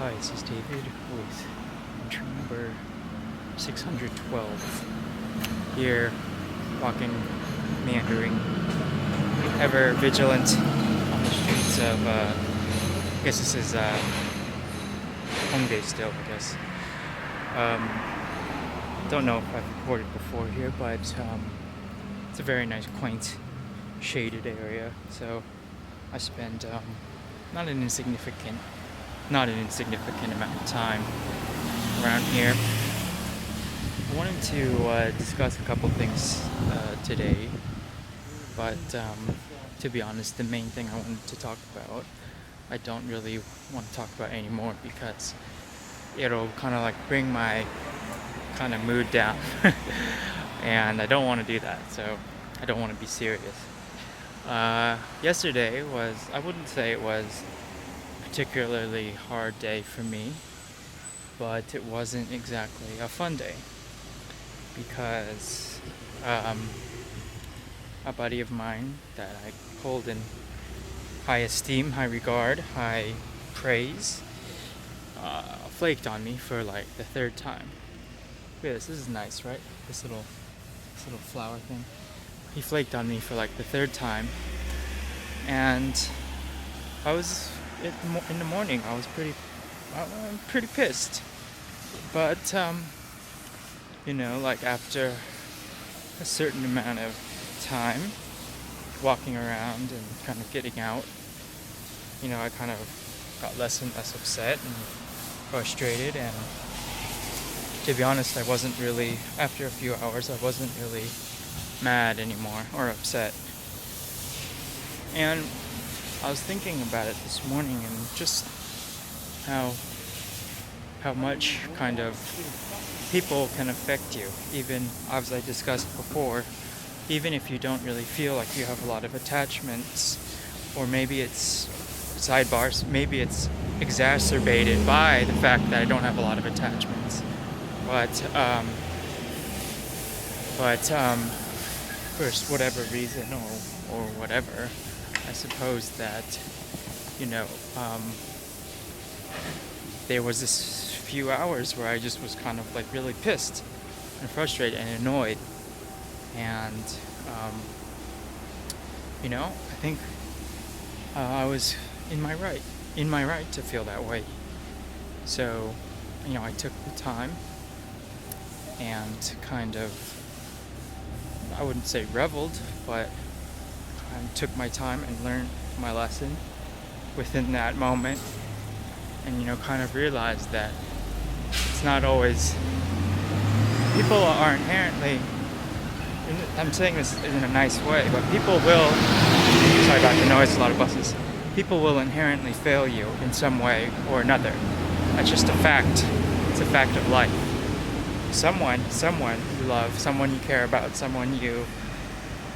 Hi, this is David with entry number 612. Here, walking, meandering, ever vigilant on the streets of, I guess this is home day still, I guess. Don't know if I've recorded before here, but it's a very nice, quaint, shaded area. So I spend not an insignificant amount of time around here. I wanted to discuss a couple things today, but to be honest, the main thing I wanted to talk about, I don't really want to talk about anymore because it'll kind of like bring my kind of mood down, and I don't want to do that. So I don't want to be serious. Yesterday I wouldn't say it was particularly hard day for me, but it wasn't exactly a fun day because a buddy of mine that I hold in high esteem, high regard, high praise, flaked on me for like the third time. Look at this. This is nice, right? This little flower thing. He flaked on me for like the third time, and I was in the morning. I was pretty pissed, but like after a certain amount of time walking around and kind of getting out, I kind of got less and less upset and frustrated, and to be honest, after a few hours, I wasn't really mad anymore or upset. And I was thinking about it this morning and just how much kind of people can affect you, even as I discussed before, even if you don't really feel like you have a lot of attachments, or maybe it's sidebars, maybe it's exacerbated by the fact that I don't have a lot of attachments. But for whatever reason or whatever, I suppose that, there was this few hours where I just was kind of like really pissed and frustrated and annoyed. And, I think I was in my right to feel that way. So, I took the time and kind of, I wouldn't say reveled, but I took my time and learned my lesson within that moment, and kind of realized that it's not always, people are inherently, I'm saying this in a nice way, but people will, sorry about the noise, a lot of buses, people will inherently fail you in some way or another. That's just a fact. It's a fact of life. Someone you love, someone you care about, someone you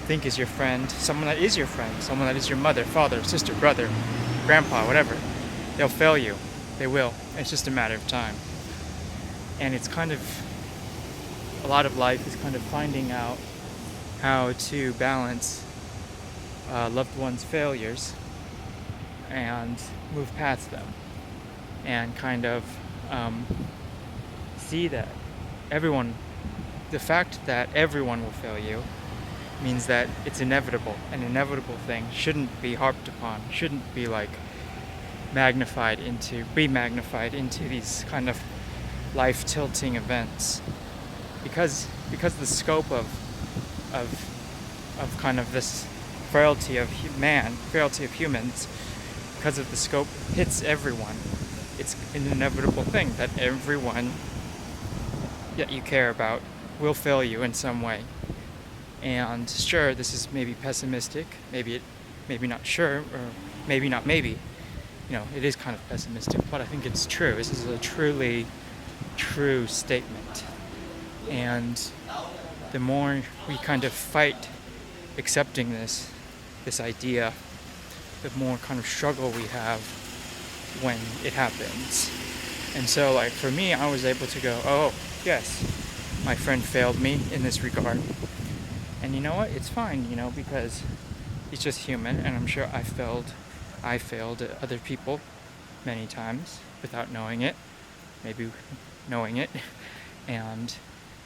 think is your friend, someone that is your friend, someone that is your mother, father, sister, brother, grandpa, whatever, they'll fail you. They will. It's just a matter of time. And it's kind of, a lot of life is kind of finding out how to balance loved ones' failures and move past them, and kind of see that the fact that everyone will fail you means that it's inevitable. An inevitable thing shouldn't be harped upon, shouldn't be like magnified into these kind of life tilting events, because the scope of kind of this frailty of humans, because of the scope hits everyone. It's an inevitable thing that everyone that you care about will fail you in some way. And sure, this is maybe pessimistic, maybe not sure, or maybe not maybe. It is kind of pessimistic, but I think it's true. This is a truly true statement. And the more we kind of fight accepting this idea, the more kind of struggle we have when it happens. And so, like, for me, I was able to go, oh, yes, my friend failed me in this regard. And you know what? It's fine, because he's just human, and I'm sure I failed other people many times without knowing it, maybe knowing it, and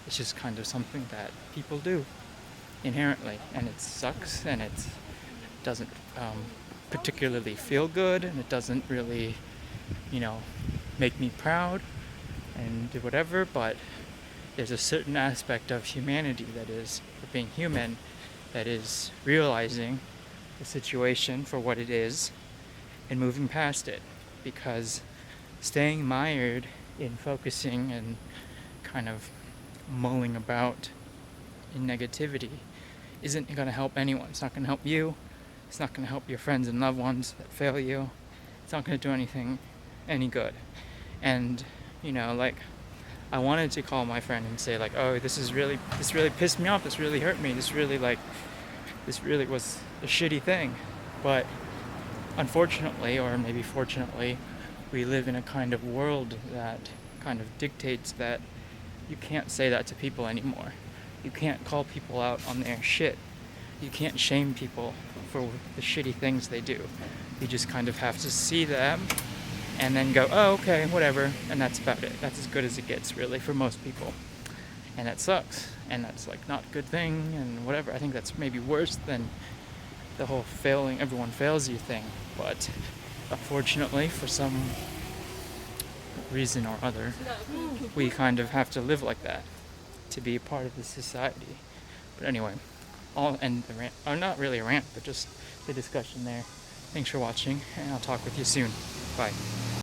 it's just kind of something that people do inherently, and it sucks, and it doesn't particularly feel good, and it doesn't really, make me proud and do whatever, but there's a certain aspect of humanity that is, of being human, that is realizing the situation for what it is and moving past it, because staying mired in focusing and kind of mulling about in negativity isn't going to help anyone. It's not going to help you. It's not going to help your friends and loved ones that fail you. It's not going to do anything any good. And I wanted to call my friend and say oh, this really pissed me off. This really hurt me. This really was a shitty thing. But unfortunately, or maybe fortunately, we live in a kind of world that kind of dictates that you can't say that to people anymore. You can't call people out on their shit. You can't shame people for the shitty things they do. You just kind of have to see them and then go, oh, okay, whatever, and that's about it. That's as good as it gets, really, for most people. And that sucks, and that's not a good thing, and whatever. I think that's maybe worse than the whole everyone fails you thing. But unfortunately, for some reason or other, we kind of have to live like that to be a part of the society. But anyway, I'll end the rant, or not really a rant, but just the discussion there. Thanks for watching, and I'll talk with you soon. Bye.